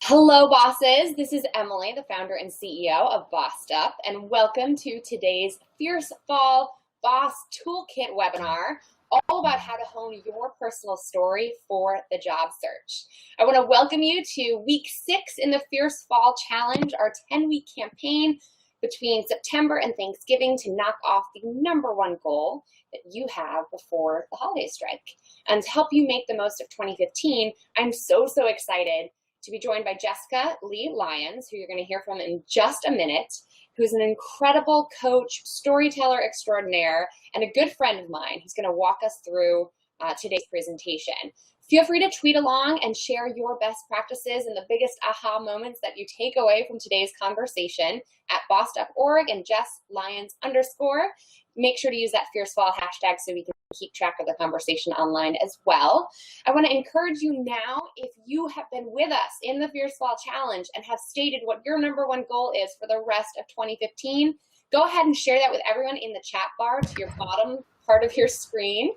Hello, bosses. This is Emily, the founder and CEO of Bossed Up, and welcome to today's Fierce Fall Boss Toolkit webinar, all about how to hone your personal story for the job search. I want to welcome you to week 6 in the Fierce Fall Challenge, our 10-week campaign between September and Thanksgiving to knock off the #1 goal that you have before the holiday strike. And to help you make the most of 2015, I'm so excited to be joined by Jessica Leigh Lyons, who you're going to hear from in just a minute, who's an incredible coach, storyteller extraordinaire, and a good friend of mine who's going to walk us through today's presentation. Feel free to tweet along and share your best practices and the biggest aha moments that you take away from today's conversation at boss.org and Jess Lyons _. Make sure to use that Fierce Fall hashtag so we can keep track of the conversation online as well. I want to encourage you now, if you have been with us in the Fierce Fall Challenge and have stated what your #1 goal is for the rest of 2015, go ahead and share that with everyone in the chat bar to your bottom part of your screen.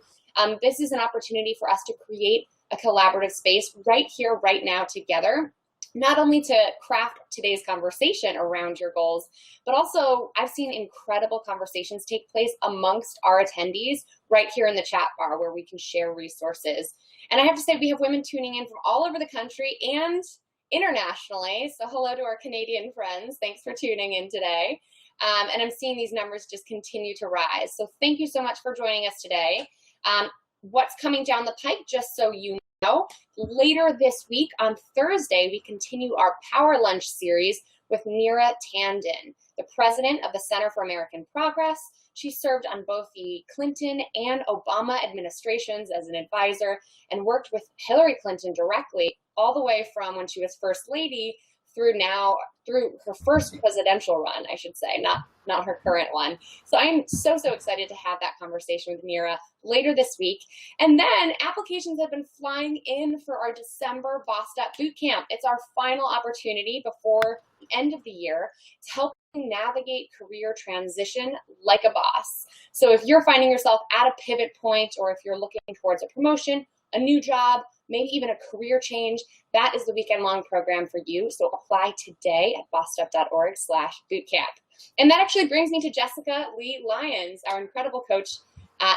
This is an opportunity for us to create a collaborative space right here, right now together, not only to craft today's conversation around your goals, but also I've seen incredible conversations take place amongst our attendees right here in the chat bar where we can share resources. And I have to say, we have women tuning in from all over the country and internationally. So hello to our Canadian friends. Thanks for tuning in today. And I'm seeing these numbers just continue to rise. So thank you so much for joining us today. What's coming down the pike, just so you know, later this week on Thursday, we continue our Power Lunch series with Neera Tandon, the president of the Center for American Progress. She served on both the Clinton and Obama administrations as an advisor and worked with Hillary Clinton directly all the way from when she was first lady through her first presidential run, I should say, not her current one. So I'm so excited to have that conversation with Neera later this week. And then applications have been flying in for our December Bossed Up Bootcamp. It's our final opportunity before the end of the year to help you navigate career transition like a boss. So if you're finding yourself at a pivot point, or if you're looking towards a promotion, a new job, maybe even a career change, that is the weekend-long program for you. So apply today at bossedup.org/bootcamp. And that actually brings me to Jessica Leigh Lyons, our incredible coach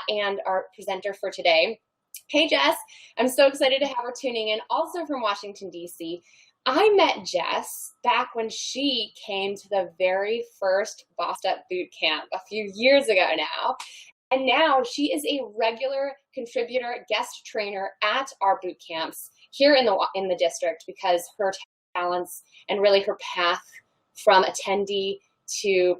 and our presenter for today. Hey, Jess, I'm so excited to have her tuning in, also from Washington, D.C. I met Jess back when she came to the very first Bossed Up Bootcamp a few years ago now. And now she is a regular contributor, guest trainer at our boot camps here in the district, because her talents and really her path from attendee to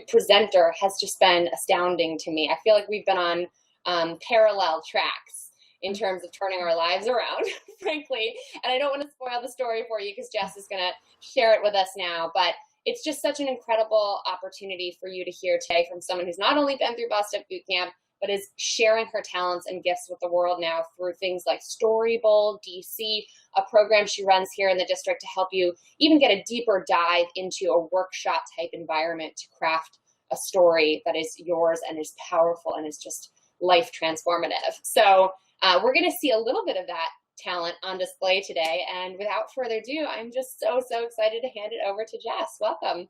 presenter has just been astounding to me. I feel like we've been on parallel tracks in terms of turning our lives around, frankly. And I don't want to spoil the story for you because Jess is going to share it with us now, but it's just such an incredible opportunity for you to hear today from someone who's not only been through Bossed Up Bootcamp, but is sharing her talents and gifts with the world now through things like Story Bowl DC, a program she runs here in the district to help you even get a deeper dive into a workshop type environment to craft a story that is yours and is powerful and is just life transformative. So we're going to see a little bit of that talent on display today. And without further ado, I'm just so excited to hand it over to Jess. Welcome.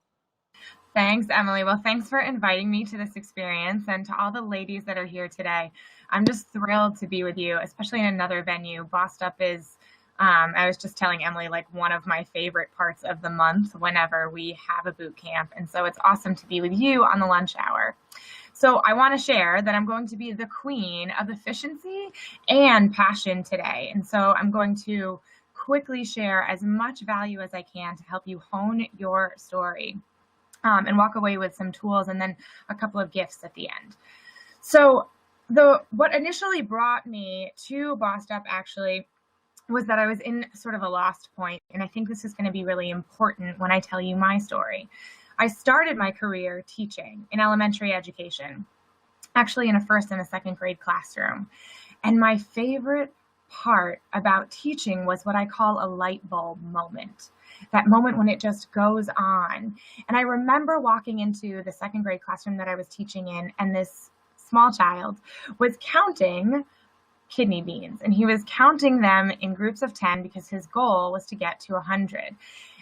Thanks, Emily. Well, thanks for inviting me to this experience, and to all the ladies that are here today. I'm just thrilled to be with you, especially in another venue. Bossed Up is, I was just telling Emily, like one of my favorite parts of the month whenever we have a boot camp. And so it's awesome to be with you on the lunch hour. So I want to share that I'm going to be the queen of efficiency and passion today. And so I'm going to quickly share as much value as I can to help you hone your story and walk away with some tools and then a couple of gifts at the end. So what initially brought me to Bossed Up actually was that I was in sort of a lost point. And I think this is going to be really important when I tell you my story. I started my career teaching in elementary education, actually in a first and a second grade classroom. And my favorite part about teaching was what I call a light bulb moment, that moment when it just goes on. And I remember walking into the second grade classroom that I was teaching in, and this small child was counting kidney beans, and he was counting them in groups of 10 because his goal was to get to 100.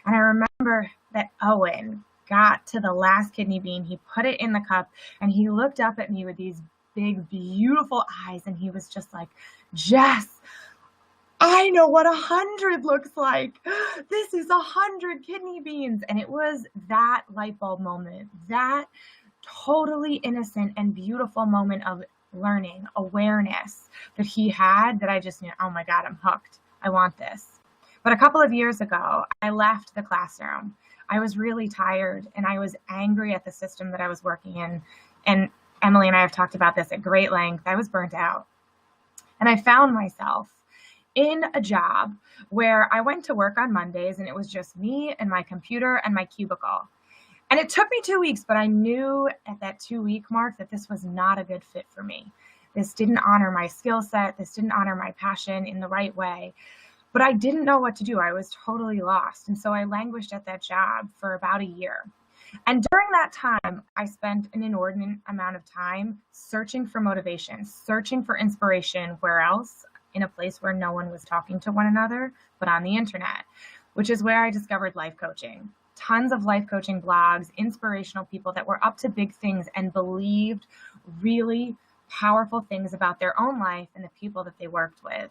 And I remember that Owen got to the last kidney bean. He put it in the cup and he looked up at me with these big, beautiful eyes. And he was just like, Jess, I know what 100 looks like. This is 100 kidney beans. And it was that light bulb moment, that totally innocent and beautiful moment of learning, awareness that he had, that I just knew, oh my God, I'm hooked. I want this. But a couple of years ago, I left the classroom. I was really tired and I was angry at the system that I was working in. And Emily and I have talked about this at great length. I was burnt out. And I found myself in a job where I went to work on Mondays and it was just me and my computer and my cubicle. And it took me 2 weeks, but I knew at that 2-week mark that this was not a good fit for me. This didn't honor my skill set. This didn't honor my passion in the right way. But I didn't know what to do. I was totally lost. And so I languished at that job for about a year. And during that time, I spent an inordinate amount of time searching for motivation, searching for inspiration. Where else? In a place where no one was talking to one another, but on the internet, which is where I discovered life coaching. Tons of life coaching blogs, inspirational people that were up to big things and believed really powerful things about their own life and the people that they worked with.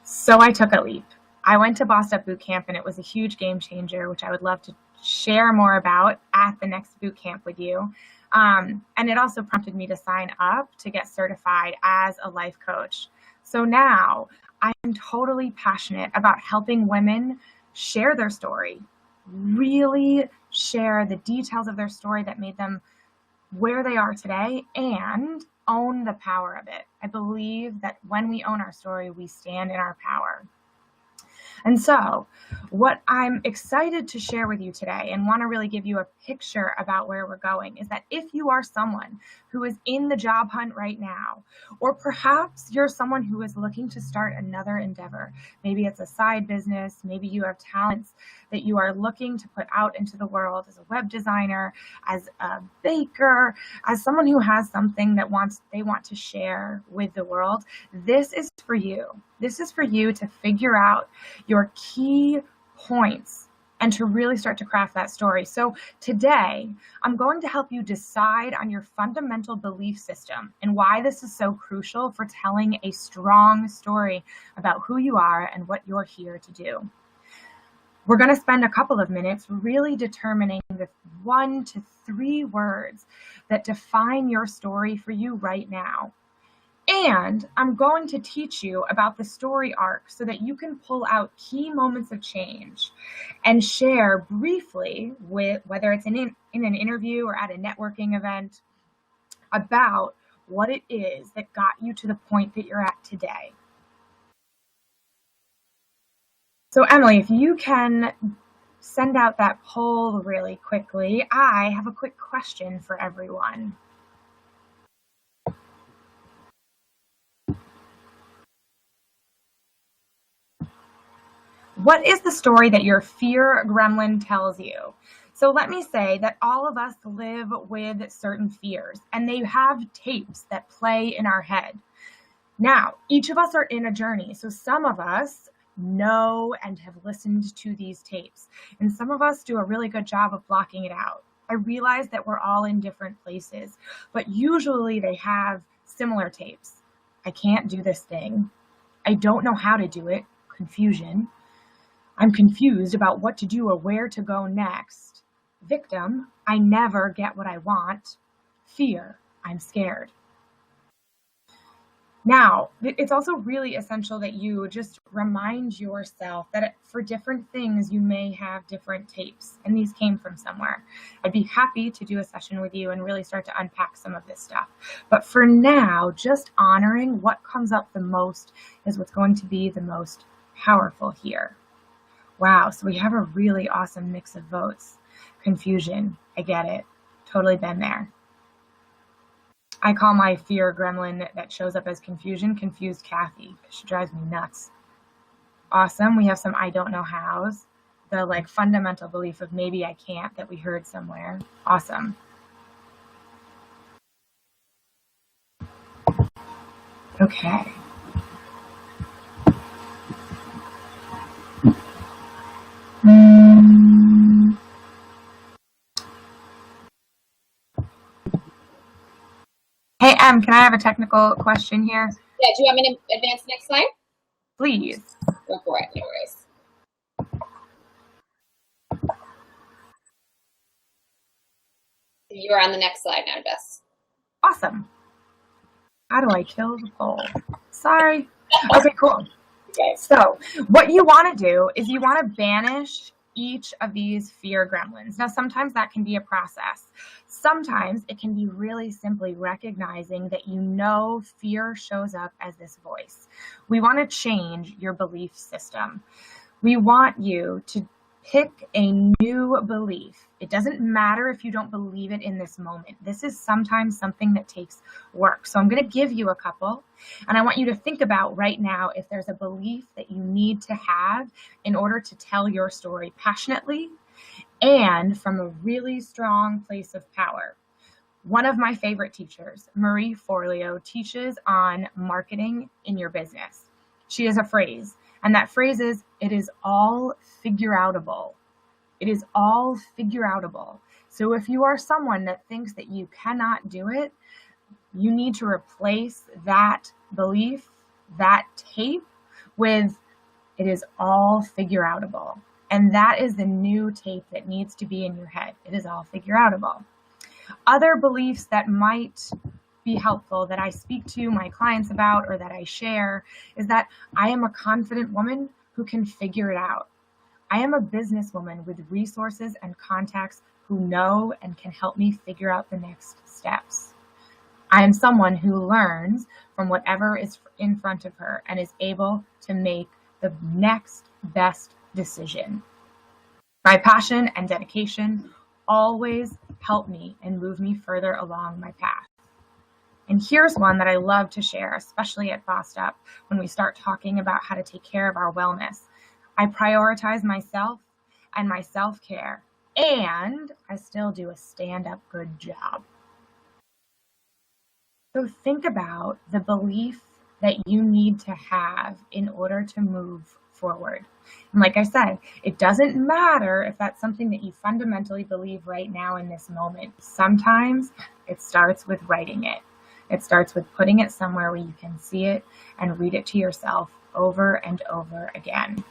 So I took a leap. I went to Bossed Up Boot Camp and it was a huge game changer, which I would love to share more about at the next boot camp with you. And it also prompted me to sign up to get certified as a life coach. So now I'm totally passionate about helping women share their story, really share the details of their story that made them where they are today, and own the power of it. I believe that when we own our story, we stand in our power. And so what I'm excited to share with you today and want to really give you a picture about where we're going is that if you are someone who is in the job hunt right now, or perhaps you're someone who is looking to start another endeavor, maybe it's a side business, maybe you have talents that you are looking to put out into the world as a web designer, as a baker, as someone who has something that they want to share with the world, this is for you. This is for you to figure out your key points and to really start to craft that story. So today, I'm going to help you decide on your fundamental belief system and why this is so crucial for telling a strong story about who you are and what you're here to do. We're going to spend a couple of minutes really determining the 1 to 3 words that define your story for you right now. And I'm going to teach you about the story arc so that you can pull out key moments of change and share briefly with, whether it's in an interview or at a networking event, about what it is that got you to the point that you're at today. So Emily, if you can send out that poll really quickly, I have a quick question for everyone. What is the story that your fear gremlin tells you? So let me say that all of us live with certain fears, and they have tapes that play in our head. Now, each of us are in a journey. So some of us know and have listened to these tapes, and some of us do a really good job of blocking it out. I realize that we're all in different places, but usually they have similar tapes. I can't do this thing. I don't know how to do it. Confusion. I'm confused about what to do or where to go next. Victim, I never get what I want. Fear, I'm scared. Now, it's also really essential that you just remind yourself that for different things, you may have different tapes, and these came from somewhere. I'd be happy to do a session with you and really start to unpack some of this stuff. But for now, just honoring what comes up the most is what's going to be the most powerful here. Wow, so we have a really awesome mix of votes. Confusion, I get it. Totally been there. I call my fear gremlin that shows up as confusion, Confused Kathy. She drives me nuts. Awesome, we have some I don't know hows. The fundamental belief of maybe I can't that we heard somewhere. Awesome. Okay. Mm. Hey, can I have a technical question here? Yeah, do you want me to advance the next slide? Please. Go for it, no worries. You're on the next slide now, Jess. Awesome. How do I kill the poll? Sorry. Okay, cool. Okay. So what you want to do is you want to banish each of these fear gremlins. Now, sometimes that can be a process. Sometimes it can be really simply recognizing that fear shows up as this voice. We want to change your belief system. We want you to pick a new belief. It doesn't matter if you don't believe it in this moment. This is sometimes something that takes work. So I'm going to give you a couple, and I want you to think about right now if there's a belief that you need to have in order to tell your story passionately and from a really strong place of power. One of my favorite teachers, Marie Forleo, teaches on marketing in your business. She has a phrase, and that phrase is, it is all figure-outable. It is all figure-outable. So if you are someone that thinks that you cannot do it, you need to replace that belief, that tape, with it is all figure-outable. And that is the new tape that needs to be in your head. It is all figure-outable. Other beliefs that might be helpful that I speak to my clients about or that I share is that I am a confident woman who can figure it out. I am a businesswoman with resources and contacts who know and can help me figure out the next steps. I am someone who learns from whatever is in front of her and is able to make the next best decision. My passion and dedication always help me and move me further along my path. And here's one that I love to share, especially at Bossed Up, when we start talking about how to take care of our wellness. I prioritize myself and my self-care, and I still do a stand-up good job. So think about the belief that you need to have in order to move forward. And like I said, it doesn't matter if that's something that you fundamentally believe right now in this moment. Sometimes it starts with writing it. It starts with putting it somewhere where you can see it and read it to yourself over and over again.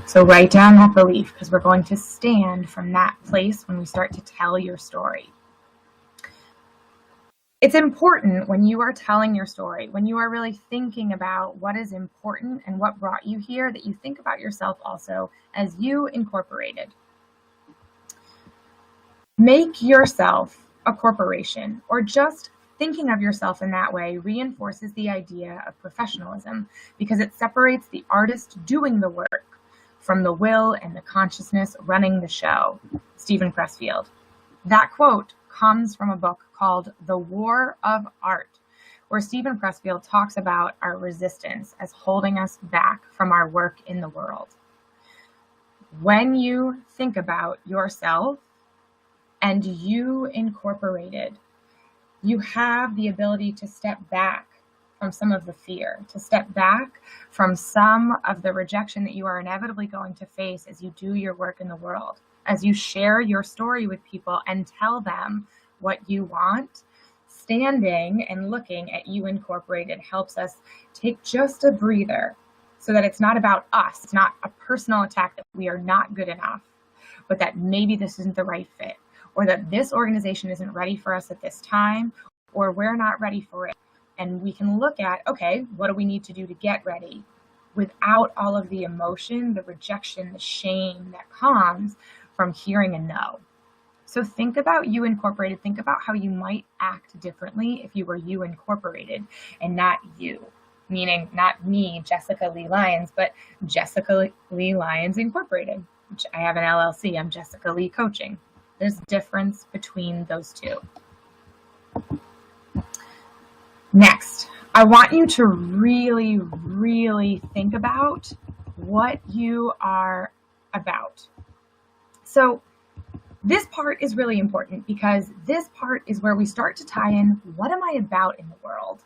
So write down that belief, because we're going to stand from that place when we start to tell your story. It's important when you are telling your story, when you are really thinking about what is important and what brought you here, that you think about yourself also as you incorporated. Make yourself a corporation, or just thinking of yourself in that way reinforces the idea of professionalism, because it separates the artist doing the work from the will and the consciousness running the show. Stephen Pressfield. That quote comes from a book called The War of Art, where Stephen Pressfield talks about our resistance as holding us back from our work in the world. When you think about yourself and you incorporated, you have the ability to step back from some of the fear, to step back from some of the rejection that you are inevitably going to face as you do your work in the world, as you share your story with people and tell them what you want. Standing and looking at you incorporated helps us take just a breather, so that it's not about us. It's not a personal attack that we are not good enough, but that maybe this isn't the right fit, or that this organization isn't ready for us at this time, or we're not ready for it. And we can look at, okay, what do we need to do to get ready, without all of the emotion, the rejection, the shame that comes from hearing a no. So think about you incorporated. Think about how you might act differently if you were you incorporated and not you. Meaning not me, Jessica Leigh Lyons, but Jessica Leigh Lyons Incorporated, which I have an LLC. I'm Jessica Leigh Coaching. There's a difference between those two. Next, I want you to really, really think about what you are about. So This part is really important because this part is where we start to tie in, what am I about in the world?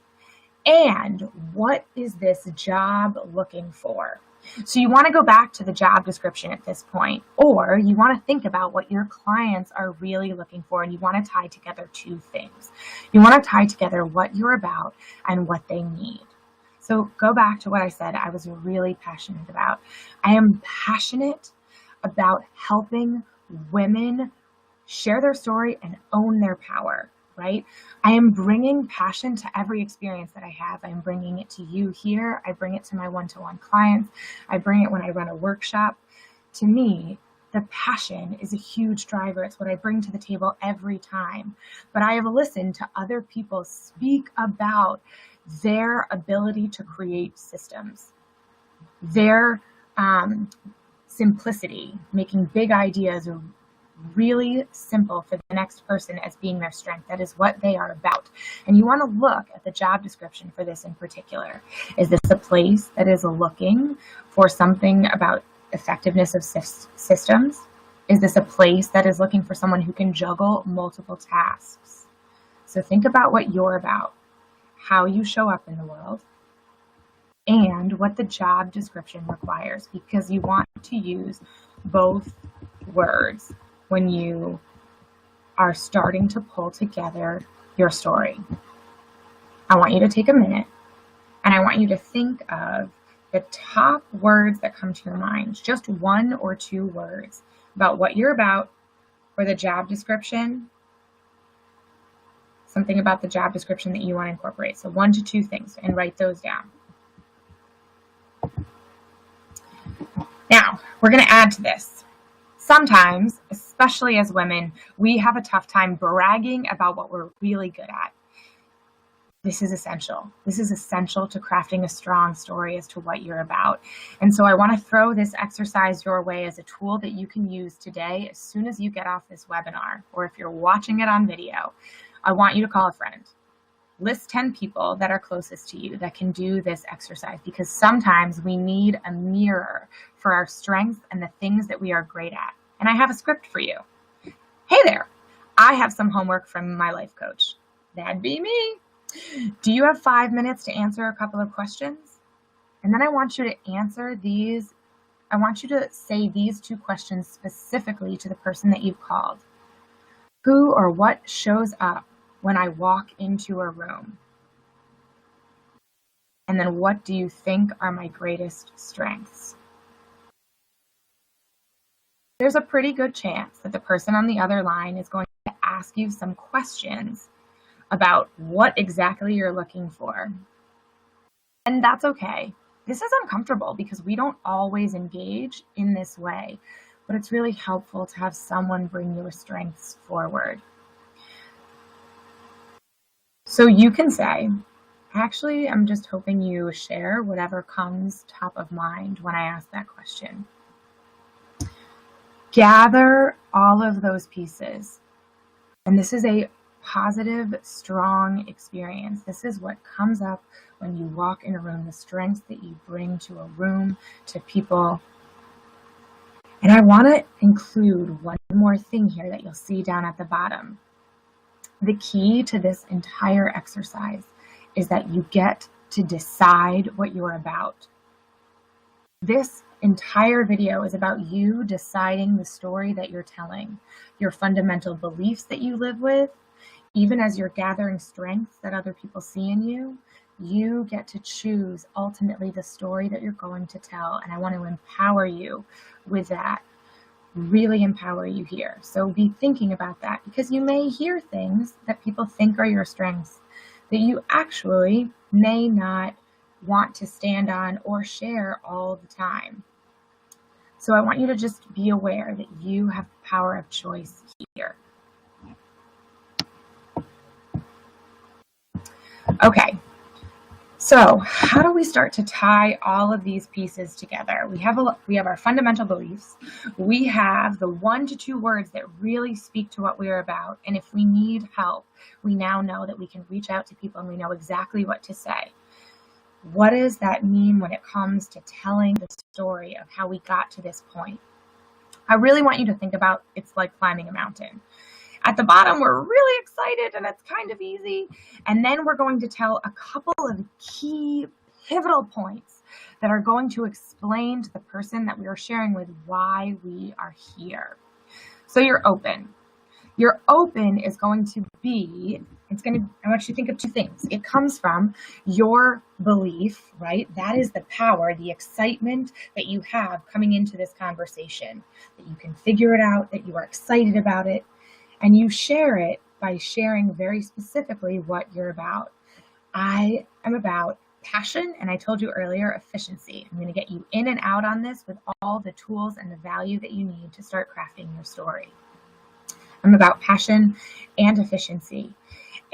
And what is this job looking for? So you want to go back to the job description at this point, or you want to think about what your clients are really looking for, and you want to tie together two things. You want to tie together what you're about and what they need. So go back to what I said I was really passionate about. I am passionate about helping women share their story and own their power, right? I am bringing passion to every experience that I have. I'm bringing it to you here. I bring it to my one-to-one clients. I bring it when I run a workshop. To me, the passion is a huge driver. It's what I bring to the table every time. But I have listened to other people speak about their ability to create systems, their simplicity, making big ideas really simple for the next person as being their strength. That is what they are about. And you want to look at the job description for this in particular. Is this a place that is looking for something about effectiveness of systems? Is this a place that is looking for someone who can juggle multiple tasks? So think about what you're about, how you show up in the world, and what the job description requires, because you want to use both words when you are starting to pull together your story. I want you to take a minute and I want you to think of the top words that come to your mind, just one or two words about what you're about or the job description, something about the job description that you want to incorporate. So 1 to 2 things, and write those down. Now, we're going to add to this. Sometimes, especially as women, we have a tough time bragging about what we're really good at. This is essential. This is essential to crafting a strong story as to what you're about. And so I want to throw this exercise your way as a tool that you can use today as soon as you get off this webinar, or if you're watching it on video. I want you to call a friend. List 10 people that are closest to you that can do this exercise, because sometimes we need a mirror for our strengths and the things that we are great at. And I have a script for you. Hey there, I have some homework from my life coach. That'd be me. Do you have 5 minutes to answer a couple of questions? And then I want you to answer these. I want you to say these 2 questions specifically to the person that you've called. Who or what shows up when I walk into a room? And then what do you think are my greatest strengths? There's a pretty good chance that the person on the other line is going to ask you some questions about what exactly you're looking for. And that's okay. This is uncomfortable because we don't always engage in this way, but it's really helpful to have someone bring your strengths forward. So you can say, actually, I'm just hoping you share whatever comes top of mind when I ask that question. Gather all of those pieces. And this is a positive, strong experience. This is what comes up when you walk in a room, the strengths that you bring to a room, to people. And I want to include one more thing here that you'll see down at the bottom. The key to this entire exercise is that you get to decide what you're about. This entire video is about you deciding the story that you're telling, your fundamental beliefs that you live with. Even as you're gathering strengths that other people see in you, you get to choose ultimately the story that you're going to tell. And I want to empower you with that, really empower you here. So be thinking about that, because you may hear things that people think are your strengths that you actually may not want to stand on or share all the time. So I want you to just be aware that you have the power of choice here. Okay, so how do we start to tie all of these pieces together? We have our fundamental beliefs. We have the 1 to 2 words that really speak to what we're about. And if we need help, we now know that we can reach out to people and we know exactly what to say. What does that mean when it comes to telling the story of how we got to this point? I really want you to think about it's like climbing a mountain. At the bottom, we're really excited and it's kind of easy. And then we're going to tell a couple of key pivotal points that are going to explain to the person that we are sharing with why we are here. So you're open. Your open is going to be, I want you to think of two things. It comes from your belief, right? That is the power, the excitement that you have coming into this conversation, that you can figure it out, that you are excited about it, and you share it by sharing very specifically what you're about. I am about passion, and I told you earlier, efficiency. I'm going to get you in and out on this with all the tools and the value that you need to start crafting your story. I'm about passion and efficiency.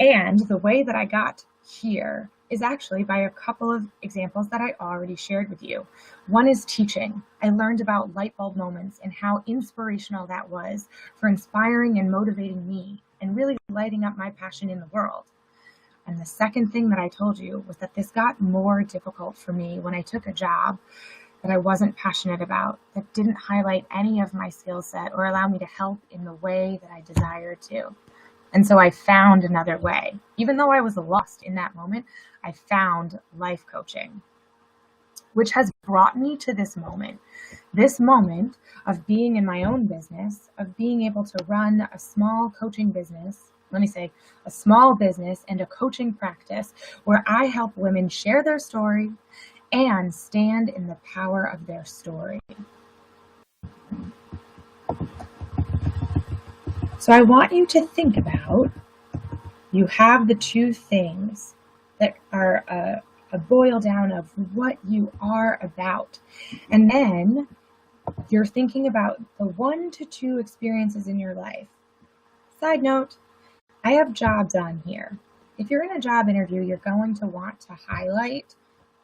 And the way that I got here is actually by a couple of examples that I already shared with you. One is teaching. I learned about light bulb moments and how inspirational that was for inspiring and motivating me and really lighting up my passion in the world. And the second thing that I told you was that this got more difficult for me when I took a job that I wasn't passionate about, that didn't highlight any of my skill set or allow me to help in the way that I desired to. And so I found another way. Even though I was lost in that moment, I found life coaching, which has brought me to this moment of being in my own business, of being able to run a small coaching business. Let me say a small business and a coaching practice where I help women share their story and stand in the power of their story. So I want you to think about, you have the two things that are a boil down of what you are about. And then you're thinking about the 1 to 2 experiences in your life. Side note, I have jobs on here. If you're in a job interview, you're going to want to highlight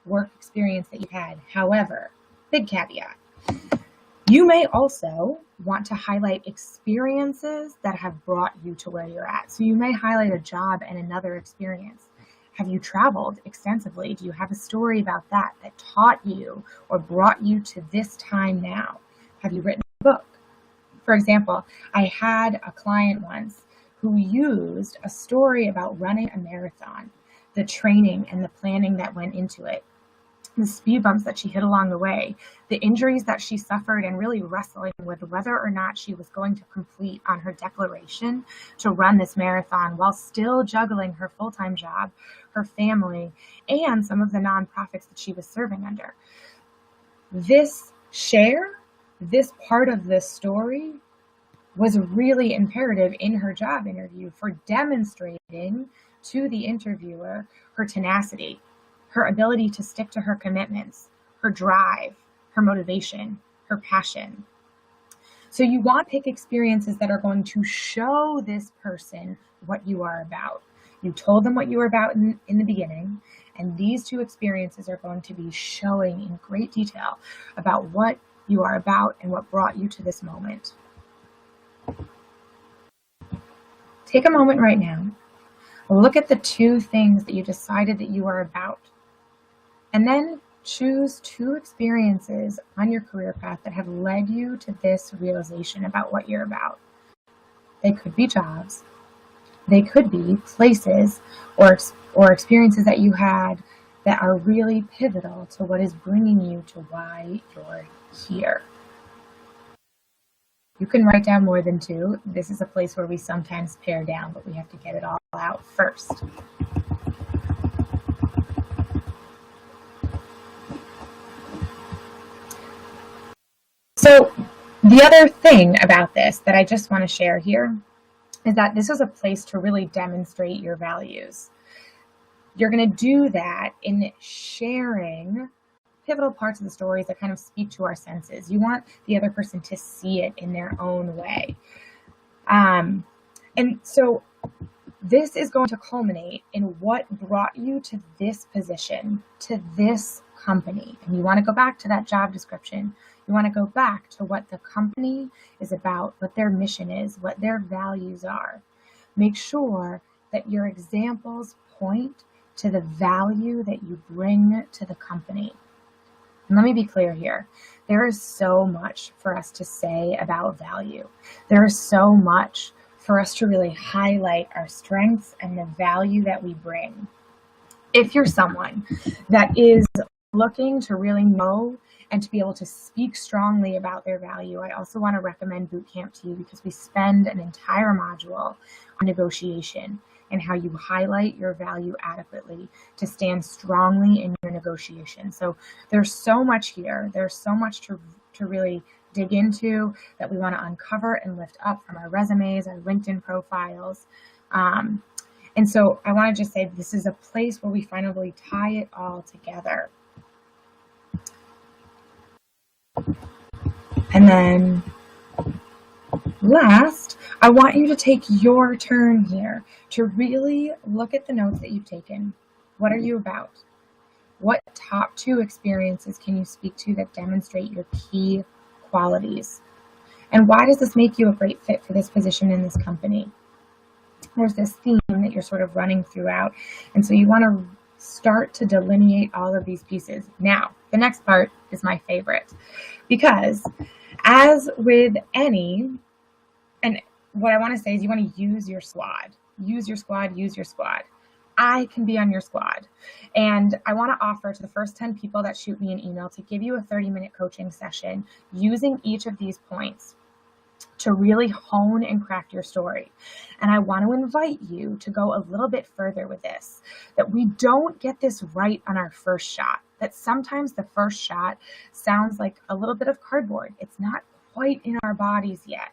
work experience that you've had. However, big caveat, you may also want to highlight experiences that have brought you to where you're at. So you may highlight a job and another experience. Have you traveled extensively? Do you have a story about that taught you or brought you to this time now? Have you written a book? For example, I had a client once who used a story about running a marathon, the training and the planning that went into it, the speed bumps that she hit along the way, the injuries that she suffered, and really wrestling with whether or not she was going to complete on her declaration to run this marathon while still juggling her full-time job, her family, and some of the nonprofits that she was serving under. This part of this story was really imperative in her job interview for demonstrating to the interviewer her tenacity, her ability to stick to her commitments, her drive, her motivation, her passion. So you want to pick experiences that are going to show this person what you are about. You told them what you were about in the beginning, and these 2 experiences are going to be showing in great detail about what you are about and what brought you to this moment. Take a moment right now. Look at the 2 things that you decided that you are about. And then choose 2 experiences on your career path that have led you to this realization about what you're about. They could be jobs. They could be places or experiences that you had that are really pivotal to what is bringing you to why you're here. You can write down more than 2. This is a place where we sometimes pare down, but we have to get it all out first. So the other thing about this that I just want to share here is that this is a place to really demonstrate your values. You're going to do that in sharing pivotal parts of the stories that kind of speak to our senses. You want the other person to see it in their own way. And so this is going to culminate in what brought you to this position, to this company. And you want to go back to that job description. You want to go back to what the company is about, what their mission is, what their values are. Make sure that your examples point to the value that you bring to the company. And let me be clear here. there is so much for us to say about value. There is so much for us to really highlight our strengths and the value that we bring. If you're someone that is looking to really know and to be able to speak strongly about their value, I also want to recommend Bootcamp to you, because we spend an entire module on negotiation and how you highlight your value adequately to stand strongly in your negotiation. So there's so much here. There's so much to really dig into that we want to uncover and lift up from our resumes, our LinkedIn profiles. And so I want to just say this is a place where we finally tie it all together. And then last, I want you to take your turn here to really look at the notes that you've taken. What are you about? What top 2 experiences can you speak to that demonstrate your key qualities? And why does this make you a great fit for this position in this company? There's this theme that you're sort of running throughout. And so you want to start to delineate all of these pieces. Now, the next part is my favorite, because as with any, and what I want to say is you want to use your squad. Use your squad, use your squad. I can be on your squad. And I want to offer to the first 10 people that shoot me an email to give you a 30-minute coaching session using each of these points to really hone and craft your story. And I want to invite you to go a little bit further with this, that we don't get this right on our first shot, that sometimes the first shot sounds like a little bit of cardboard. It's not quite in our bodies yet.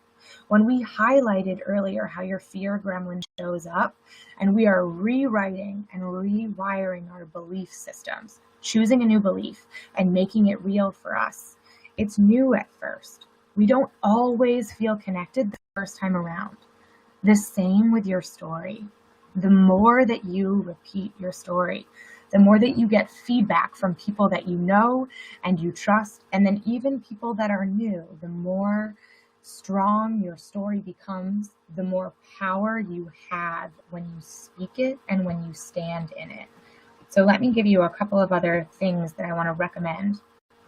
When we highlighted earlier how your fear gremlin shows up, and we are rewriting and rewiring our belief systems, choosing a new belief and making it real for us, it's new at first. We don't always feel connected the first time around. The same with your story. The more that you repeat your story, the more that you get feedback from people that you know and you trust, and then even people that are new, the more strong your story becomes, the more power you have when you speak it and when you stand in it. So let me give you a couple of other things that I want to recommend.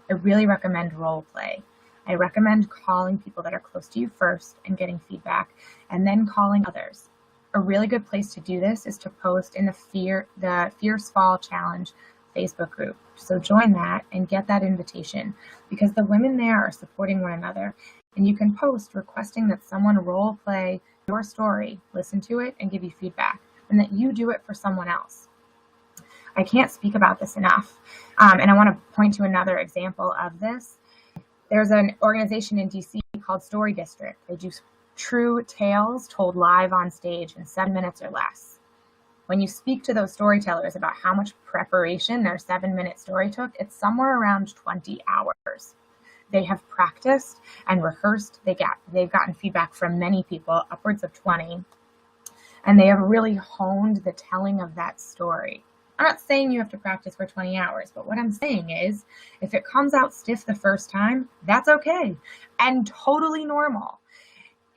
I really recommend role play. I recommend calling people that are close to you first and getting feedback, and then calling others. A really good place to do this is to post in the Fierce Fall Challenge Facebook group. So join that and get that invitation, because the women there are supporting one another. And you can post requesting that someone role play your story, listen to it, and give you feedback, and that you do it for someone else. I can't speak about this enough. And I want to point to another example of this. There's an organization in DC called Story District. They do true tales told live on stage in 7 minutes or less. When you speak to those storytellers about how much preparation their 7-minute story took, it's somewhere around 20 hours. They have practiced and rehearsed. They've gotten feedback from many people, upwards of 20, and they have really honed the telling of that story. I'm not saying you have to practice for 20 hours, but what I'm saying is if it comes out stiff the first time, that's okay and totally normal.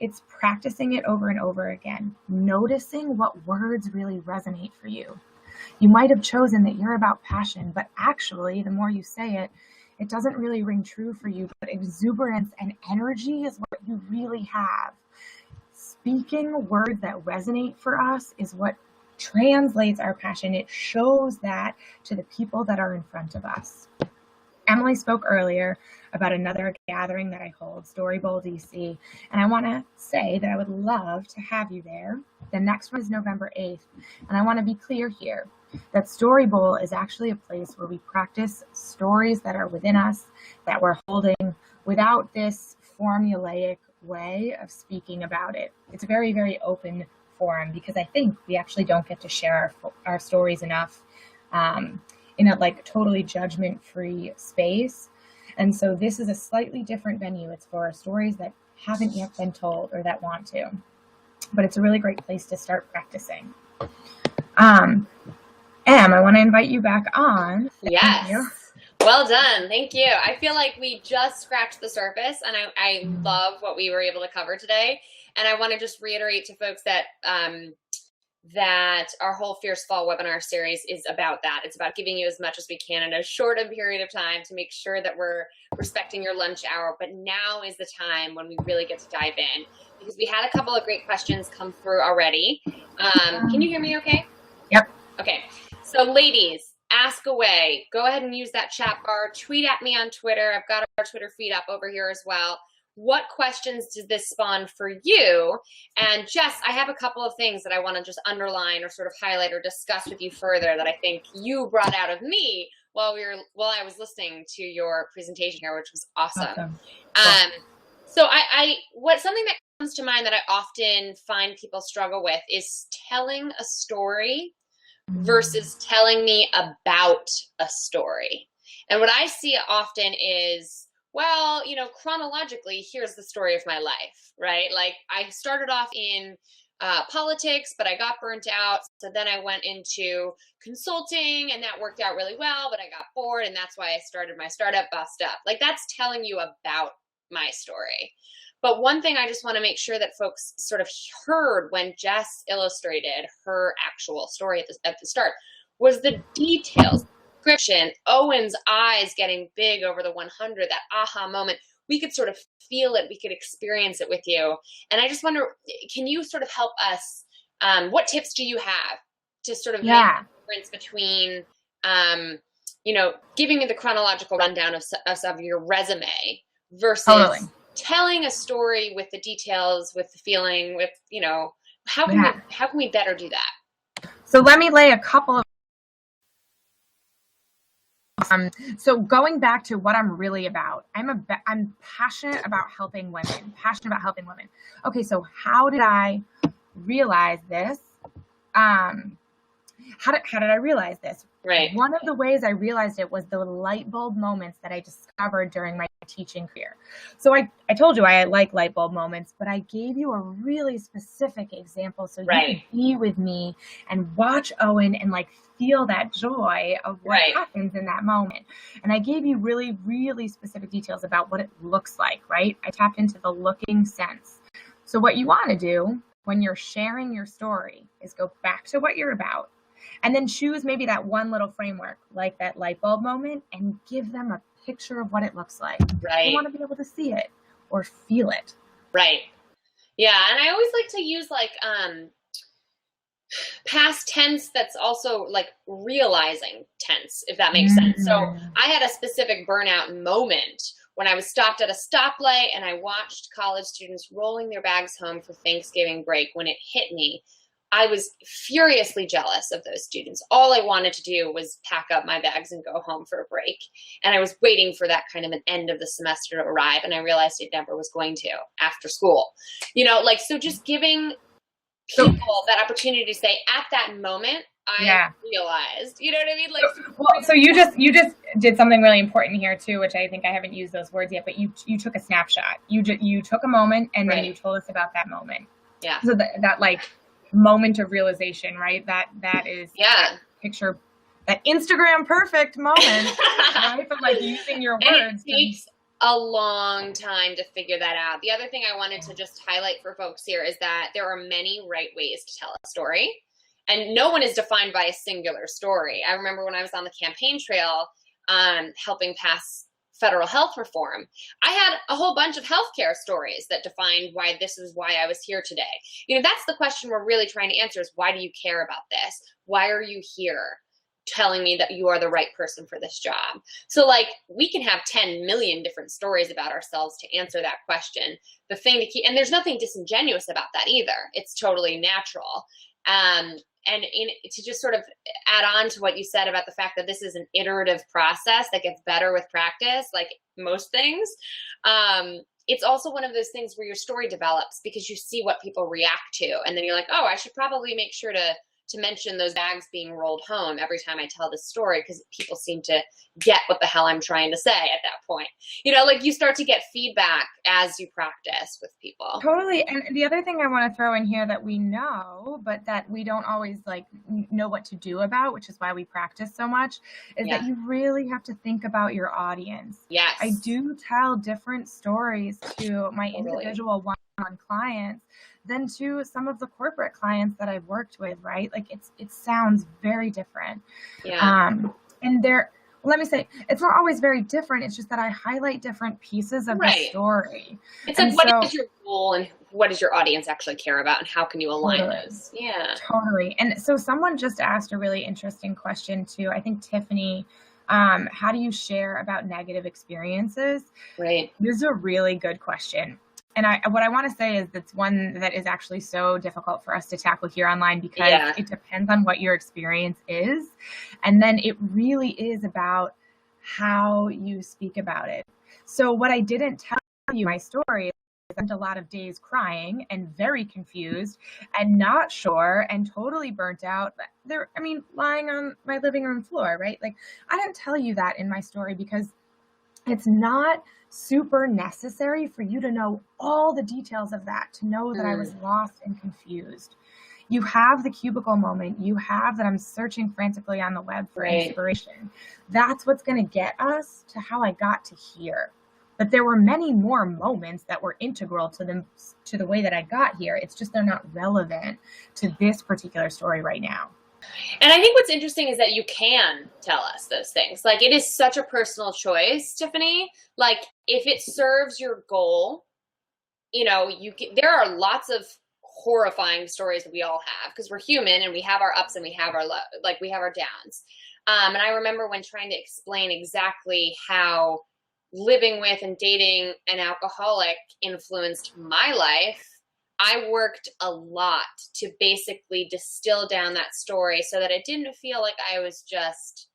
It's practicing it over and over again, noticing what words really resonate for you. You might have chosen that you're about passion, but actually, the more you say it, it doesn't really ring true for you, but exuberance and energy is what you really have. Speaking words that resonate for us is what translates our passion. It shows that to the people that are in front of us. Emily spoke earlier about another gathering that I hold, Story Bowl DC, and I want to say that I would love to have you there. The next one is November 8th, and I want to be clear here that Story Bowl is actually a place where we practice stories that are within us, that we're holding without this formulaic way of speaking about it. It's a very, very open forum, because I think we actually don't get to share our stories enough in a totally judgment-free space. And so this is a slightly different venue. It's for stories that haven't yet been told or that want to, but it's a really great place to start practicing. Em, I want to invite you back on. Yes. Well done. Thank you. I feel like we just scratched the surface, and I love what we were able to cover today. And I want to just reiterate to folks that that our whole Fierce Fall webinar series is about that. It's about giving you as much as we can in a short period of time to make sure that we're respecting your lunch hour. But now is the time when we really get to dive in, because we had a couple of great questions come through already. Can you hear me okay? Yep. Okay. So ladies, ask away. Go ahead and use that chat bar. Tweet at me on Twitter. I've got our Twitter feed up over here as well. What questions did this spawn for you? And Jess, I have a couple of things that I want to just underline or sort of highlight or discuss with you further that I think you brought out of me while I was listening to your presentation here, which was awesome. So something that comes to mind that I often find people struggle with is telling a story versus telling me about a story. And what I see often is, well, chronologically, here's the story of my life, right? Like I started off in politics, but I got burnt out. So then I went into consulting and that worked out really well, but I got bored. And that's why I started my startup, Bust Up. Like that's telling you about my story. But one thing I just want to make sure that folks sort of heard when Jess illustrated her actual story at the start was the details. Description, Owen's eyes getting big over the 100, that aha moment. We could sort of feel it. We could experience it with you. And I just wonder, can you sort of help us? What tips do you have to sort of make the difference between, giving me the chronological rundown of your resume versus telling a story with the details, with the feeling, with, how can we better do that? So let me lay a couple of so going back to what I'm really about, I'm passionate about helping women, Okay, so how did I realize this? How did I realize this? Right. One of the ways I realized it was the light bulb moments that I discovered during my teaching career. So I told you I like light bulb moments, but I gave you a really specific example so you could be with me and watch Owen and like feel that joy of what happens in that moment. And I gave you really, really specific details about what it looks like, right? I tapped into the looking sense. So what you want to do when you're sharing your story is go back to what you're about and then choose maybe that one little framework, like that light bulb moment, and give them a picture of what it looks like. Right. You want to be able to see it or feel it. Right. Yeah. And I always like to use like past tense that's also like realizing tense, if that makes sense. So I had a specific burnout moment when I was stopped at a stoplight and I watched college students rolling their bags home for Thanksgiving break. When it hit me, I was furiously jealous of those students. All I wanted to do was pack up my bags and go home for a break. And I was waiting for that kind of an end of the semester to arrive. And I realized it never was going to after school. So just giving people that opportunity to say, at that moment, I realized, you know what I mean? So you just did something really important here too, which I think I haven't used those words yet, but you took a snapshot. You took a moment and then you told us about that moment. Yeah. So that like moment of realization, right? That is that picture, that Instagram perfect moment, right? But like using your words. It takes a long time to figure that out. The other thing I wanted to just highlight for folks here is that there are many right ways to tell a story, and no one is defined by a singular story. I remember when I was on the campaign trail, helping pass federal health reform, I had a whole bunch of healthcare stories that defined why this is why I was here today. That's the question we're really trying to answer is, why do you care about this? Why are you here telling me that you are the right person for this job? So like we can have 10 million different stories about ourselves to answer that question. The thing to keep, and there's nothing disingenuous about that either. It's totally natural. To just sort of add on to what you said about the fact that this is an iterative process that gets better with practice, like most things, it's also one of those things where your story develops because you see what people react to. And then you're like, oh, I should probably make sure to mention those bags being rolled home every time I tell this story, because people seem to get what the hell I'm trying to say at that point. You start to get feedback as you practice with people. Totally. And the other thing I want to throw in here that we know, but that we don't always know what to do about, which is why we practice so much, is that you really have to think about your audience. Yes. I do tell different stories to my individual one-on-one clients than to some of the corporate clients that I've worked with, right? Like it sounds very different. Yeah. And let me say, it's not always very different. It's just that I highlight different pieces of the story. It's like, what is your goal and what does your audience actually care about and how can you align those? Yeah. Totally. And so someone just asked a really interesting question too. I think Tiffany, how do you share about negative experiences? Right. This is a really good question. And what I want to say is that's one that is actually so difficult for us to tackle here online because it depends on what your experience is. And then it really is about how you speak about it. So what I didn't tell you, my story, I spent a lot of days crying and very confused and not sure and totally burnt out. Lying on my living room floor, right? Like I didn't tell you that in my story because it's not super necessary for you to know all the details of that, to know that I was lost and confused. You have the cubicle moment. You have that I'm searching frantically on the web for inspiration. That's what's going to get us to how I got to here. But there were many more moments that were integral to the way that I got here. It's just they're not relevant to this particular story right now. And I think what's interesting is that you can tell us those things. Like it is such a personal choice, Tiffany. Like if it serves your goal, there are lots of horrifying stories that we all have because we're human and we have our ups and we have our we have our downs. And I remember when trying to explain exactly how living with and dating an alcoholic influenced my life, I worked a lot to basically distill down that story so that it didn't feel like I was just,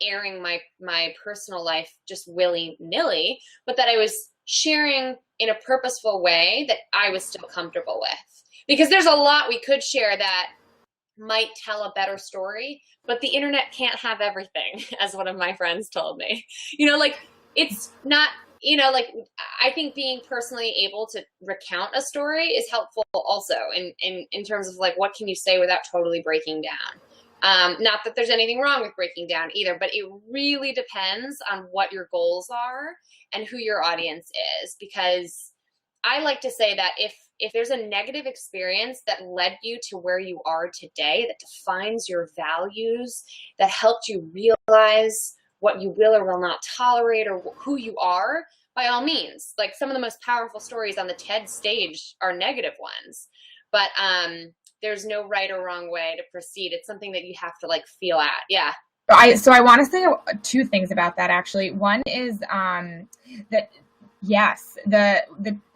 airing my personal life just willy-nilly, but that I was sharing in a purposeful way that I was still comfortable with. Because there's a lot we could share that might tell a better story, but the internet can't have everything, as one of my friends told me. It's not, I think being personally able to recount a story is helpful also in terms of what can you say without totally breaking down. Not that there's anything wrong with breaking down either, but it really depends on what your goals are and who your audience is. Because I like to say that if there's a negative experience that led you to where you are today, that defines your values, that helped you realize what you will or will not tolerate or who you are, by all means. Like some of the most powerful stories on the TED stage are negative ones, but there's no right or wrong way to proceed. It's something that you have to feel at. Yeah. So I want to say two things about that actually. One is that yes,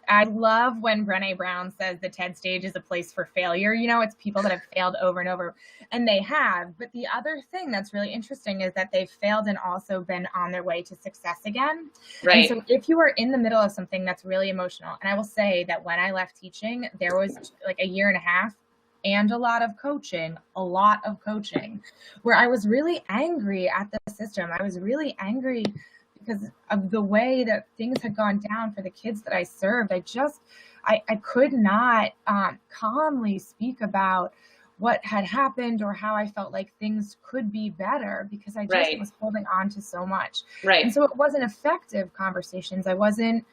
I love when Brené Brown says the TED stage is a place for failure. It's people that have failed over and over, and they have. But the other thing that's really interesting is that they've failed and also been on their way to success again. Right. And so if you are in the middle of something that's really emotional, and I will say that when I left teaching, there was a year and a half and a lot of coaching, where I was really angry at the system. I was really angry because of the way that things had gone down for the kids that I served. I could not calmly speak about what had happened or how I felt like things could be better because I just was holding on to so much. Right. And so it wasn't effective conversations. I wasn't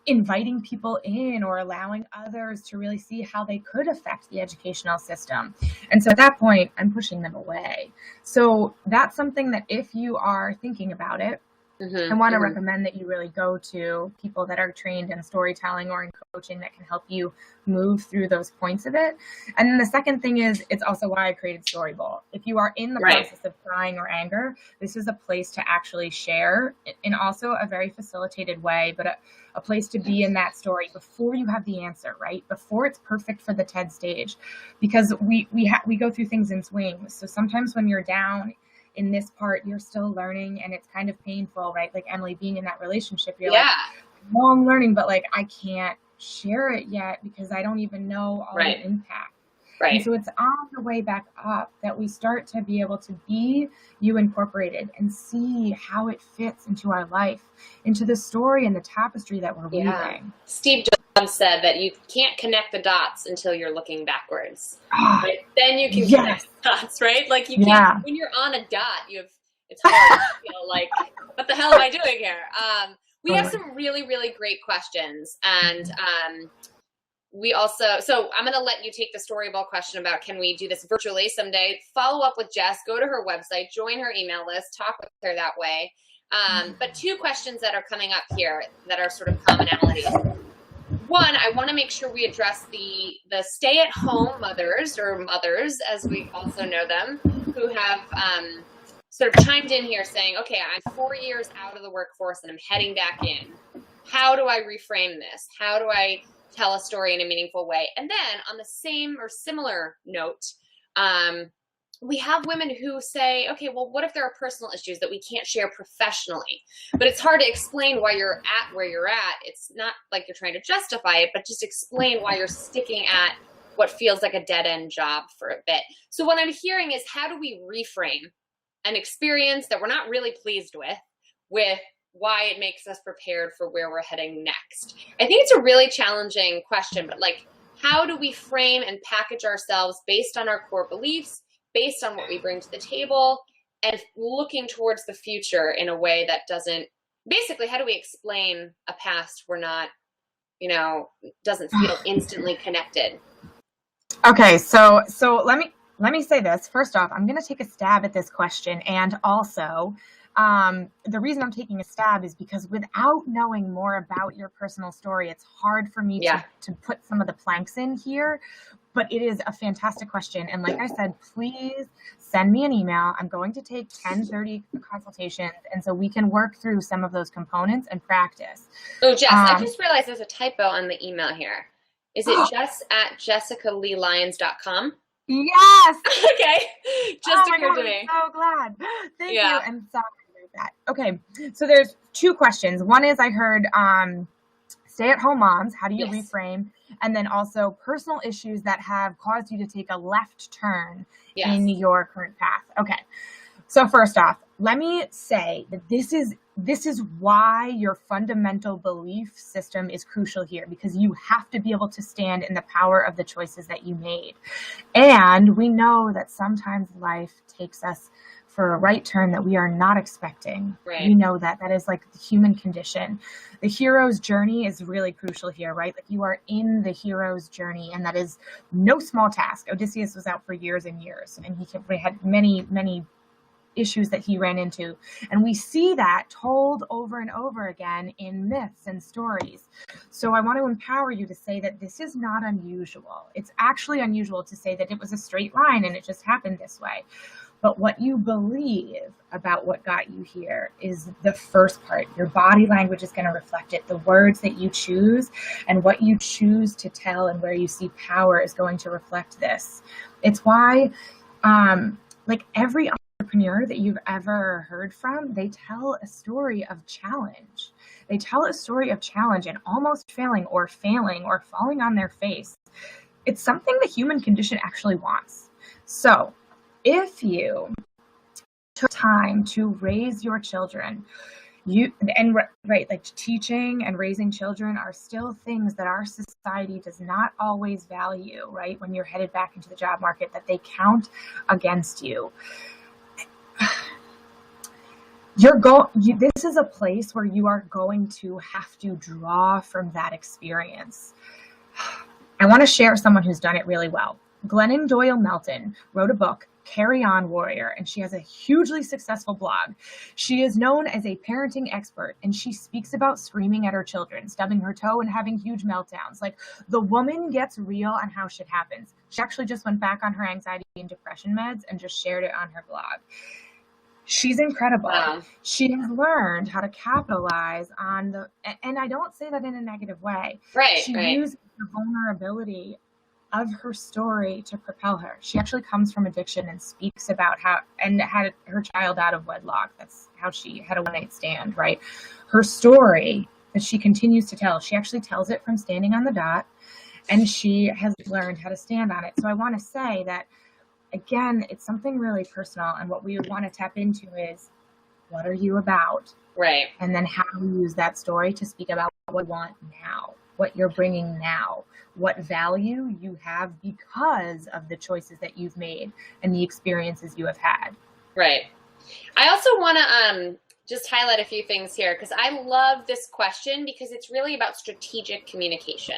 inviting people in or allowing others to really see how they could affect the educational system. And so at that point, I'm pushing them away. So that's something that if you are thinking about it, I want to recommend that you really go to people that are trained in storytelling or in coaching that can help you move through those points of it. And then the second thing is, it's also why I created Story Bowl. If you are in the process of crying or anger, this is a place to actually share in also a very facilitated way, but a place to be in that story before you have the answer, right? Before it's perfect for the TED stage, because we go through things in swings. So sometimes when you're down in this part, you're still learning and it's kind of painful, right? Like Emily, being in that relationship, you're well, I'm learning, but I can't share it yet because I don't even know all the impact. Right. And so it's on the way back up that we start to be able to be You Incorporated and see how it fits into our life, into the story and the tapestry that we're weaving. Steve Jobs said that you can't connect the dots until you're looking backwards. Right? Then you can connect the dots, right? You can't, when you're on a dot, it's hard to feel what the hell am I doing here? We have some really, really great questions. And we also, so I'm going to let you take the story-ball question about, can we do this virtually someday? Follow up with Jess, go to her website, join her email list, talk with her that way. But two questions that are coming up here that are sort of commonalities. One, I want to make sure we address the stay-at-home mothers, or mothers as we also know them, who have sort of chimed in here saying, okay, I'm 4 years out of the workforce and I'm heading back in. How do I reframe this? How do I tell a story in a meaningful way? And then on the same or similar note, we have women who say, okay, well, what if there are personal issues that we can't share professionally? But it's hard to explain why you're at where you're at. It's not like you're trying to justify it, but just explain why you're sticking at what feels like a dead-end job for a bit. So what I'm hearing is, how do we reframe an experience that we're not really pleased with why it makes us prepared for where we're heading next? I think it's a really challenging question, but like, how do we frame and package ourselves based on our core beliefs, based on what we bring to the table, and looking towards the future in a way that doesn't, basically, how do we explain a past we're not, doesn't feel instantly connected? Okay, so let me say this. First off, I'm going to take a stab at this question, and also the reason I'm taking a stab is because without knowing more about your personal story, it's hard for me to put some of the planks in here. But it is a fantastic question. And like I said, please send me an email. I'm going to take 10-30 consultations. And so we can work through some of those components and practice. Oh, Jess, I just realized there's a typo on the email here. Is it jess@jessicaleiglyons.com? Yes. Okay. Just occurred to me. I'm so glad. Thank you. And sorry about that. Okay. So there's two questions. One is, I heard stay-at-home moms, how do you reframe? And then also personal issues that have caused you to take a left turn in your current path. Okay. So first off, let me say that this is why your fundamental belief system is crucial here, because you have to be able to stand in the power of the choices that you made. And we know that sometimes life takes us for a right turn that we are not expecting. Right. We know that is like the human condition. The hero's journey is really crucial here, right? Like, you are in the hero's journey, and that is no small task. Odysseus was out for years and years, and he had many, many issues that he ran into. And we see that told over and over again in myths and stories. So I want to empower you to say that this is not unusual. It's actually unusual to say that it was a straight line and it just happened this way. But what you believe about what got you here is the first part. Your body language is going to reflect it. The words that you choose and what you choose to tell and where you see power is going to reflect this. It's why, like every entrepreneur that you've ever heard from, they tell a story of challenge. They tell a story of challenge and almost failing or falling on their face. It's something the human condition actually wants. So if you took time to raise your children, like teaching and raising children are still things that our society does not always value, right? When you're headed back into the job market, that they count against you. This is a place where you are going to have to draw from that experience. I want to share someone who's done it really well. Glennon Doyle Melton wrote a book, Carry On Warrior, and she has a hugely successful blog. She is known as a parenting expert, and she speaks about screaming at her children, stubbing her toe, and having huge meltdowns. Like, the woman gets real on how shit happens. She actually just went back on her anxiety and depression meds and just shared it on her blog. She's incredible. Wow. She has learned how to capitalize on and I don't say that in a negative way. Right. She uses the vulnerability of her story to propel her. She actually comes from addiction and speaks about and had her child out of wedlock. That's how she had a one-night stand, right? Her story that she continues to tell, she actually tells it from standing on the dot, and she has learned how to stand on it. So I want to say that, again, it's something really personal, and what we want to tap into is, what are you about? Right. And then how do you use that story to speak about what you want now, what you're bringing now, what value you have because of the choices that you've made and the experiences you have had. Right. I also want to just highlight a few things here because I love this question because it's really about strategic communication.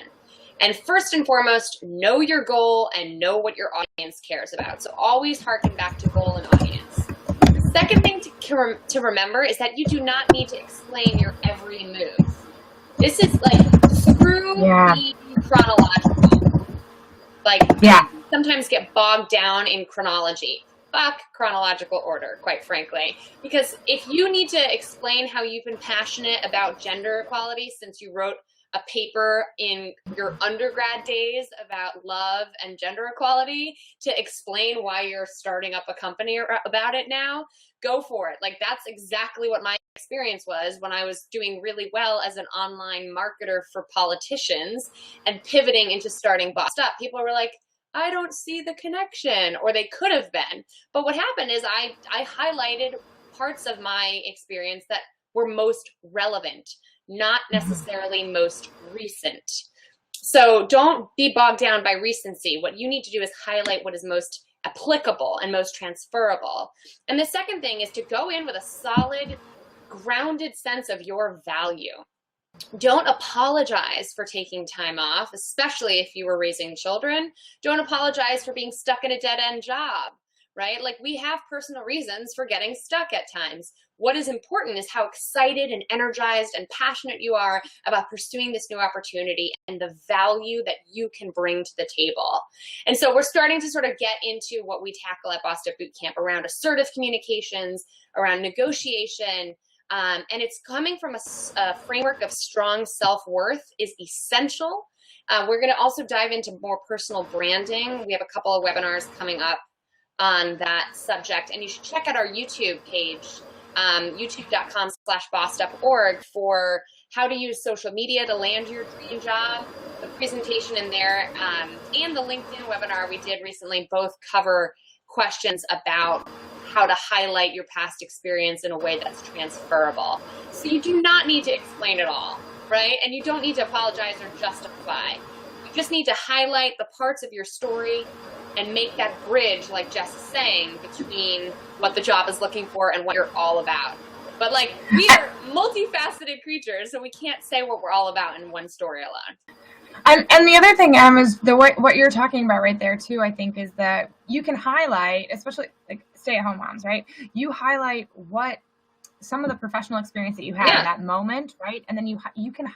And first and foremost, know your goal and know what your audience cares about. So always harken back to goal and audience. The second thing to remember is that you do not need to explain your every move. This is like screw the chronological. Like, sometimes get bogged down in chronology. Fuck chronological order, quite frankly. Because if you need to explain how you've been passionate about gender equality since you wrote a paper in your undergrad days about love and gender equality to explain why you're starting up a company about it now, go for it. Like, that's exactly what my experience was when I was doing really well as an online marketer for politicians and pivoting into starting Bossed Up. People were like, I don't see the connection, or they could have been. But what happened is I highlighted parts of my experience that were most relevant, not necessarily most recent. So don't be bogged down by recency. What you need to do is highlight what is most applicable and most transferable. And the second thing is to go in with a solid, grounded sense of your value. Don't apologize for taking time off, especially if you were raising children. Don't apologize for being stuck in a dead-end job, right? Like, we have personal reasons for getting stuck at times. What is important is how excited and energized and passionate you are about pursuing this new opportunity and the value that you can bring to the table. And so we're starting to sort of get into what we tackle at Bossed Up Bootcamp around assertive communications, around negotiation, and it's coming from a framework of strong self-worth is essential. We're going to also dive into more personal branding. We have a couple of webinars coming up on that subject, and you should check out our YouTube page, youtube.com/bossedup.org, for how to use social media to land your dream job. The presentation in there and the LinkedIn webinar we did recently both cover questions about how to highlight your past experience in a way that's transferable. So you do not need to explain it all, right? And you don't need to apologize or justify. You just need to highlight the parts of your story and make that bridge, like Jess is saying, between what the job is looking for and what you're all about. But like, we are multifaceted creatures, so we can't say what we're all about in one story alone. And the other thing, is what you're talking about right there too, I think, is that you can highlight, especially like stay-at-home moms, right? You highlight what some of the professional experience that you had in that moment, right? And then you can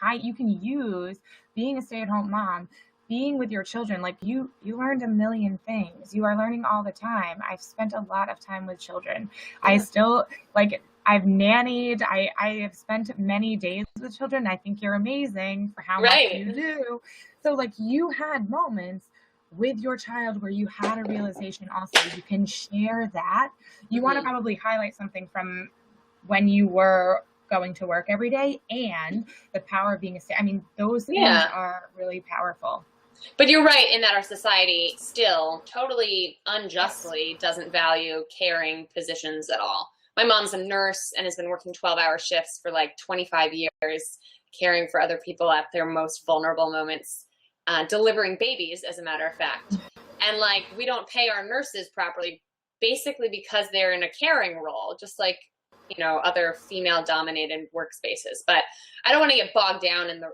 use being a stay-at-home mom, being with your children. Like, you learned a million things. You are learning all the time. I've spent a lot of time with children. I still, like, I've nannied. I have spent many days with children. I think you're amazing for how much you do. So, like, you had moments with your child where you had a realization also. You can share that. You want to probably highlight something from when you were going to work every day and the power of being those things are really powerful. But you're right in that our society still totally unjustly doesn't value caring positions at all. My mom's a nurse and has been working 12-hour shifts for like 25 years, caring for other people at their most vulnerable moments, delivering babies, as a matter of fact. And like, we don't pay our nurses properly, basically because they're in a caring role, just like, you know, other female-dominated workspaces. But I don't want to get bogged down in the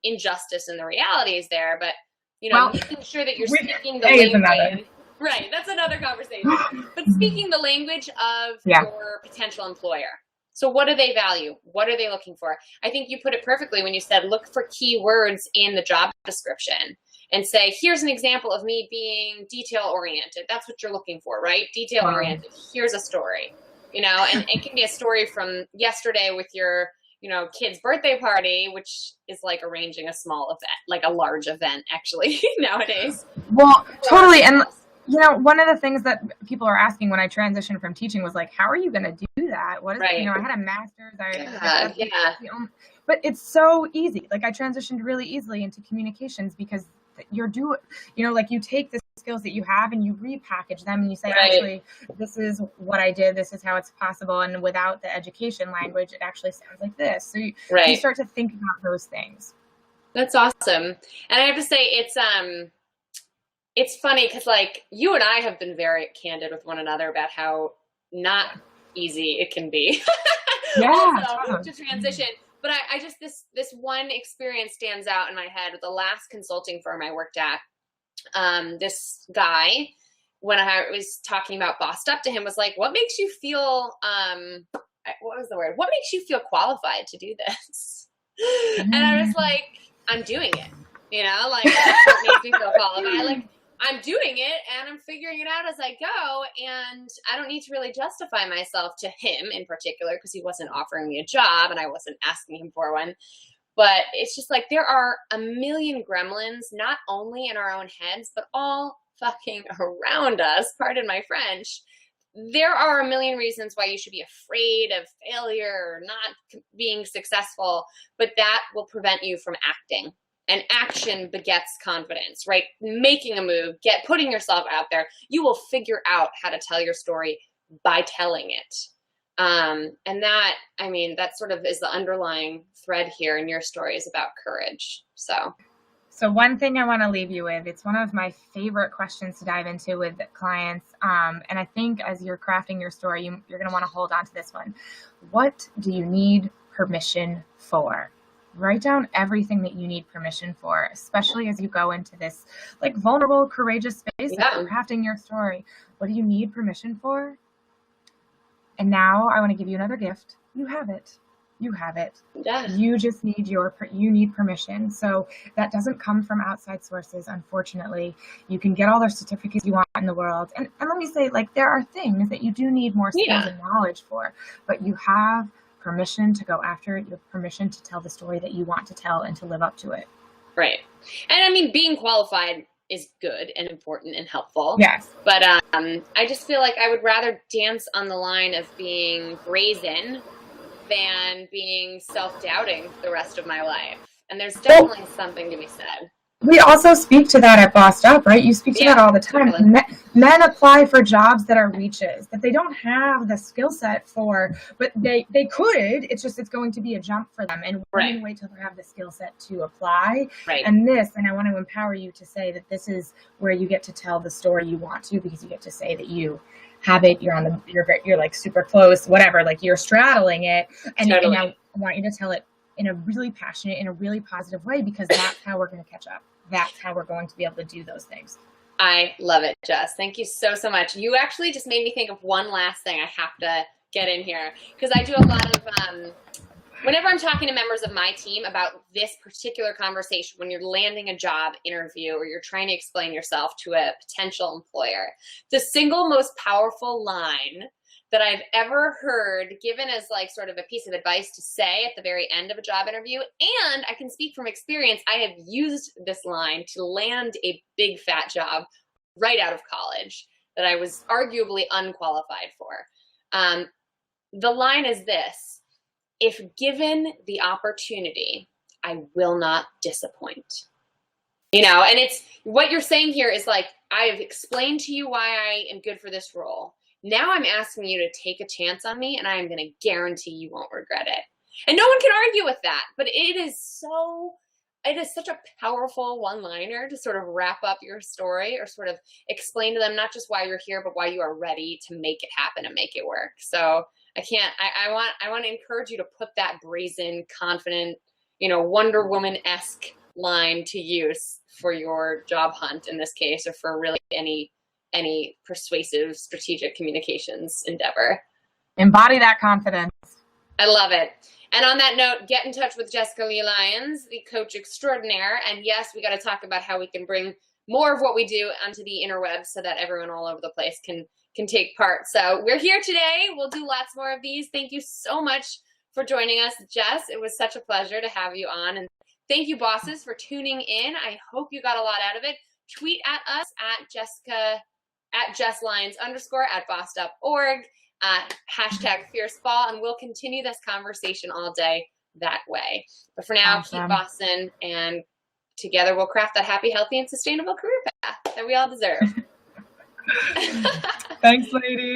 injustice and the realities there. But, you know, making sure that you're speaking the language. Right, that's another conversation. But speaking the language of your potential employer. So what do they value? What are they looking for? I think you put it perfectly when you said, look for key words in the job description and say, here's an example of me being detail-oriented. That's what you're looking for, right? Detail-oriented. Here's a story, you know, and it can be a story from yesterday with your, you know, kid's birthday party, which is like arranging a small event, like a large event, actually, nowadays. Well, totally. And you know, one of the things that people are asking when I transitioned from teaching was like, how are you going to do that? What is you know, I had a master's. But it's so easy. Like, I transitioned really easily into communications because you know, like, you take the skills that you have and you repackage them and you say, actually, this is what I did. This is how it's possible. And without the education language, it actually sounds like this. So you start to think about those things. That's awesome. And I have to say, it's funny because, like, you and I have been very candid with one another about how not easy it can be. Yeah, Also, totally. to transition. But I just, this one experience stands out in my head with the last consulting firm I worked at. This guy, when I was talking about Bossed Up to him, was like, what makes you feel, what was the word? What makes you feel qualified to do this? And I was like, I'm doing it, like that's what makes me feel qualified. Like, I'm doing it and I'm figuring it out as I go. And I don't need to really justify myself to him in particular, because he wasn't offering me a job and I wasn't asking him for one. But it's just like, there are a million gremlins, not only in our own heads, but all fucking around us. Pardon my French. There are a million reasons why you should be afraid of failure or not being successful, but that will prevent you from acting. And action begets confidence, right? Making a move, putting yourself out there. You will figure out how to tell your story by telling it. And that sort of is the underlying thread here in your story, is about courage. So one thing I want to leave you with, it's one of my favorite questions to dive into with clients. And I think as you're crafting your story, you're going to want to hold on to this one. What do you need permission for? Write down everything that you need permission for, especially as you go into this like vulnerable, courageous space of crafting your story. What do you need permission for? And now I want to give you another gift. You have it. You have it. Yeah. You just need you need permission. So that doesn't come from outside sources, unfortunately. You can get all the certificates you want in the world. And let me say, like, there are things that you do need more skills and knowledge for, but you have permission to go after it. You have permission to tell the story that you want to tell and to live up to it. Right. And I mean, being qualified is good and important and helpful. Yes. But I just feel like I would rather dance on the line of being brazen than being self-doubting the rest of my life. And there's definitely something to be said. We also speak to that at Bossed Up, right? You speak to that all the time. Totally. Men apply for jobs that are reaches, that they don't have the skill set for, but they could. It's going to be a jump for them. And women wait till they have the skill set to apply. Right. And I want to empower you to say that this is where you get to tell the story you want to, because you get to say that you have it, you're like super close, whatever, like you're straddling it. And, totally. And I want you to tell it in a really passionate, in a really positive way, because that's how we're going to catch up. That's how we're going to be able to do those things. I love it, Jess. Thank you so, so much. You actually just made me think of one last thing I have to get in here, because I do a lot of, whenever I'm talking to members of my team about this particular conversation, when you're landing a job interview or you're trying to explain yourself to a potential employer, the single most powerful line that I've ever heard given as like sort of a piece of advice to say at the very end of a job interview, and I can speak from experience, I have used this line to land a big fat job right out of college that I was arguably unqualified for. The line is this: if given the opportunity, I will not disappoint. And it's what you're saying here is like, I have explained to you why I am good for this role. Now I'm asking you to take a chance on me, and I am going to guarantee you won't regret it. And no one can argue with that, but it is such a powerful one-liner to sort of wrap up your story, or sort of explain to them not just why you're here, but why you are ready to make it happen and make it work. So I want to encourage you to put that brazen, confident, Wonder Woman-esque line to use for your job hunt in this case, or for really any persuasive strategic communications endeavor. Embody that confidence. I love it. And on that note, get in touch with Jessica Leigh Lyons, the coach extraordinaire. And yes, we got to talk about how we can bring more of what we do onto the interwebs so that everyone all over the place can take part. So we're here today. We'll do lots more of these. Thank you so much for joining us, Jess. It was such a pleasure to have you on. And thank you, bosses, for tuning in. I hope you got a lot out of it. Tweet at us at Jess Lyons _ at bossedup.org, hashtag #FierceFall, and we'll continue this conversation all day that way. But for now, Keep bossing, and together we'll craft that happy, healthy, and sustainable career path that we all deserve. Thanks, ladies.